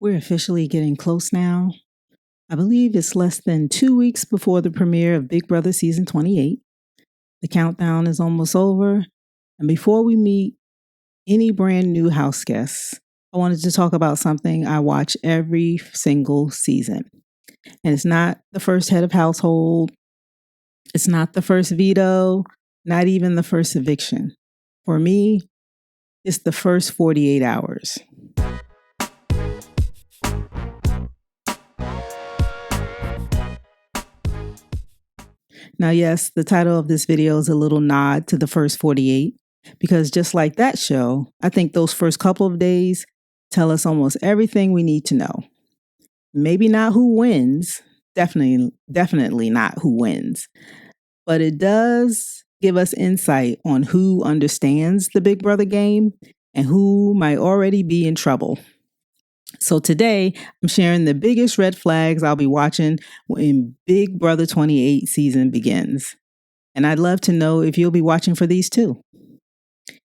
We're officially getting close now. I believe it's less than 2 weeks before the premiere of Big Brother Season 28. The countdown is almost over. And before we meet any brand new house guests, I wanted to talk about something I watch every single season. And it's not the first head of household. It's not the first veto, not even the first eviction. For me, it's the first 48 hours. Now, yes, the title of this video is a little nod to the first 48, because just like that show, I think those first couple of days tell us almost everything we need to know. Maybe not who wins, definitely not who wins, but it does give us insight on who understands the Big Brother game and who might already be in trouble. So today, I'm sharing the biggest red flags I'll be watching when Big Brother 28 season begins. And I'd love to know if you'll be watching for these too.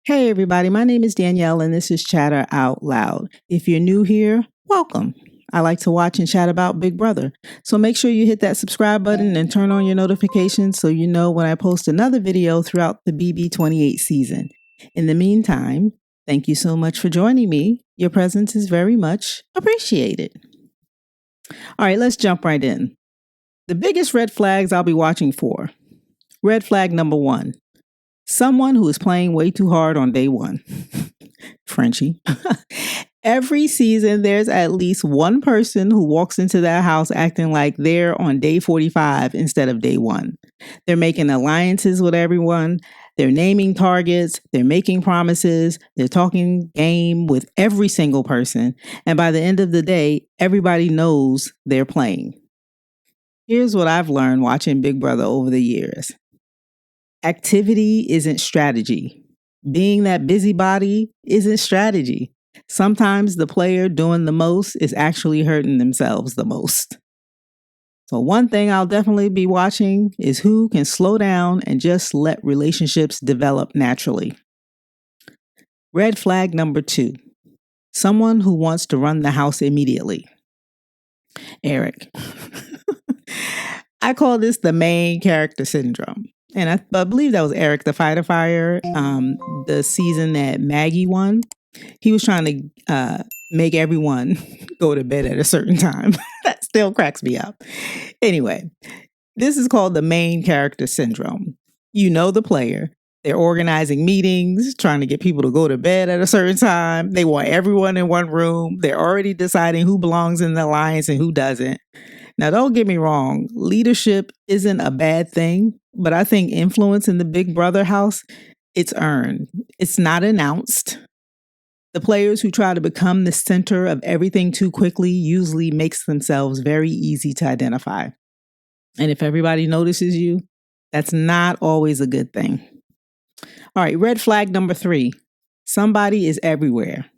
Hey everybody, my name is Danielle and this is Chatter Out Loud. If you're new here, welcome. I like to watch and chat about Big Brother. So make sure you hit that subscribe button and turn on your notifications so you know when I post another video throughout the BB28 season. In the meantime, thank you so much for joining me. Your presence is very much appreciated. All right, let's jump right in. The biggest red flags I'll be watching for. Red flag number 1. Someone who is playing way too hard on day 1. Frenchie. Every season, there's at least one person who walks into that house acting like they're on day 45 instead of day 1. They're making alliances with everyone. They're naming targets. They're making promises. They're talking game with every single person. And by the end of the day, everybody knows they're playing. Here's what I've learned watching Big Brother over the years. Activity isn't strategy. Being that busybody isn't strategy. Sometimes the player doing the most is actually hurting themselves the most. So one thing I'll definitely be watching is who can slow down and just let relationships develop naturally. Red flag number 2. Someone who wants to run the house immediately. Eric. I call this the main character syndrome. And I believe that was Eric the Fighter Fire, the season that Maggie won. He was trying to make everyone go to bed at a certain time. That still cracks me up. Anyway, this is called the main character syndrome. You know the player. They're organizing meetings, trying to get people to go to bed at a certain time. They want everyone in one room. They're already deciding who belongs in the alliance and who doesn't. Now, don't get me wrong. Leadership isn't a bad thing, but I think influence in the Big Brother house, it's earned. It's not announced. The players who try to become the center of everything too quickly usually makes themselves very easy to identify. And if everybody notices you, that's not always a good thing. All right, red flag number 3. Somebody is everywhere.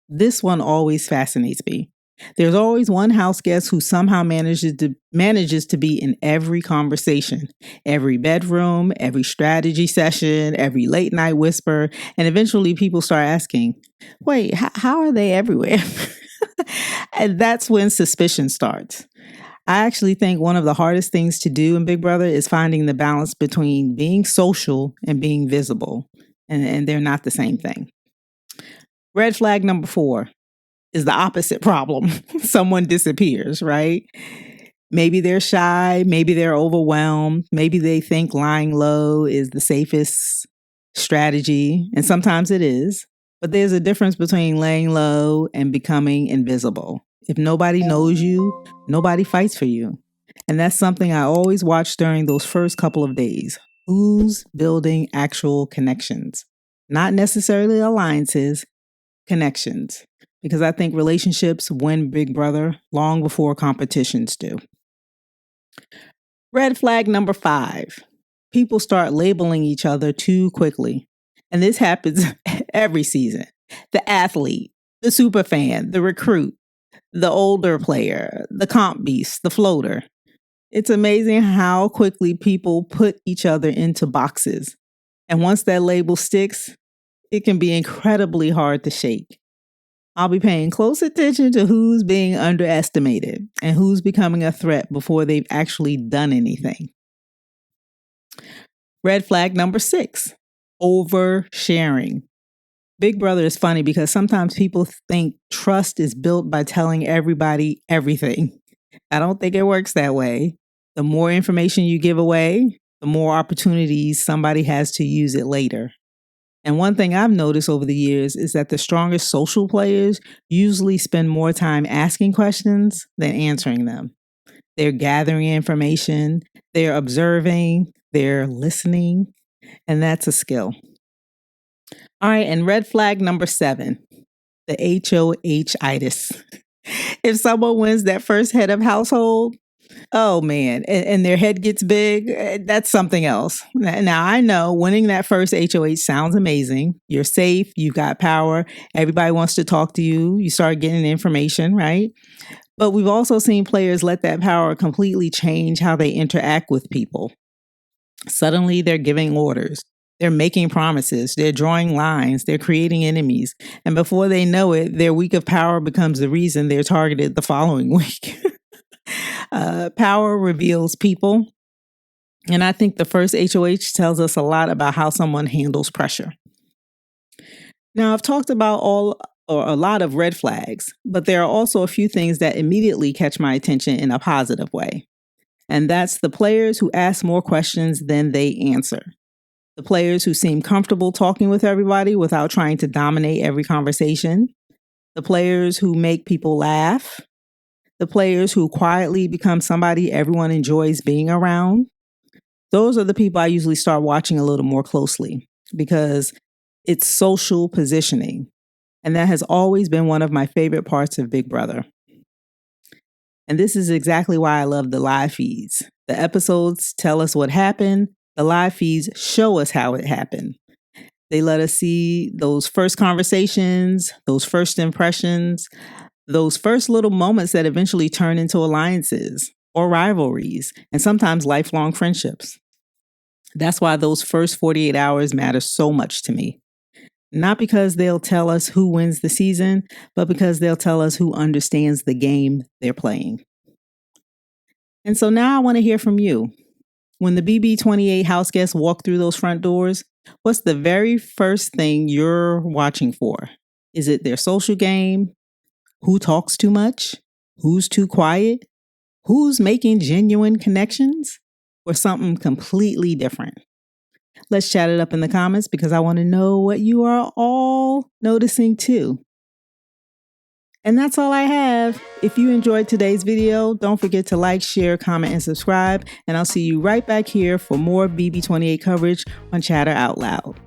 This one always fascinates me. There's always one house guest who somehow manages to be in every conversation, every bedroom, every strategy session, every late night whisper, and eventually people start asking, wait, how are they everywhere? And that's when suspicion starts. I actually think one of the hardest things to do in Big Brother is finding the balance between being social and being visible, and they're not the same thing. Red flag number 4. Is the opposite problem. Someone disappears, right? Maybe they're shy. Maybe they're overwhelmed. Maybe they think lying low is the safest strategy. And sometimes it is. But there's a difference between laying low and becoming invisible. If nobody knows you, nobody fights for you. And that's something I always watch during those first couple of days. Who's building actual connections? Not necessarily alliances, connections. Because I think relationships win Big Brother long before competitions do. Red flag number 5. People start labeling each other too quickly. And this happens every season. The athlete, the super fan, the recruit, the older player, the comp beast, the floater. It's amazing how quickly people put each other into boxes. And once that label sticks, it can be incredibly hard to shake. I'll be paying close attention to who's being underestimated and who's becoming a threat before they've actually done anything. Red flag number 6, oversharing. Big Brother is funny because sometimes people think trust is built by telling everybody everything. I don't think it works that way. The more information you give away, the more opportunities somebody has to use it later. And one thing I've noticed over the years is that the strongest social players usually spend more time asking questions than answering them. They're gathering information, they're observing, they're listening, and that's a skill. All right, and red flag number 7, the HOH-itis. If someone wins that first head of household, oh man, and their head gets big, that's something else. Now, I know winning that first HOH sounds amazing. You're safe, you've got power, everybody wants to talk to you, you start getting information, right? But we've also seen players let that power completely change how they interact with people. Suddenly, they're giving orders. They're making promises, they're drawing lines, they're creating enemies. And before they know it, their week of power becomes the reason they're targeted the following week. Power reveals people. And I think the first HOH tells us a lot about how someone handles pressure. Now, I've talked about a lot of red flags, but there are also a few things that immediately catch my attention in a positive way. And that's the players who ask more questions than they answer. The players who seem comfortable talking with everybody without trying to dominate every conversation. The players who make people laugh. The players who quietly become somebody everyone enjoys being around. Those are the people I usually start watching a little more closely because it's social positioning. And that has always been one of my favorite parts of Big Brother. And this is exactly why I love the live feeds. The episodes tell us what happened. The live feeds show us how it happened. They let us see those first conversations, those first impressions, those first little moments that eventually turn into alliances or rivalries, and sometimes lifelong friendships. That's why those first 48 hours matter so much to me. Not because they'll tell us who wins the season, but because they'll tell us who understands the game they're playing. And so now I want to hear from you. When the BB28 house guests walk through those front doors, what's the very first thing you're watching for? Is it their social game? Who talks too much? Who's too quiet? Who's making genuine connections? Or something completely different? Let's chat it up in the comments because I want to know what you are all noticing too. And that's all I have. If you enjoyed today's video, don't forget to like, share, comment, and subscribe. And I'll see you right back here for more BB28 coverage on Chatter Out Loud.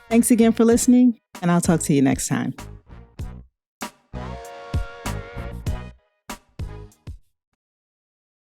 Thanks again for listening, and I'll talk to you next time.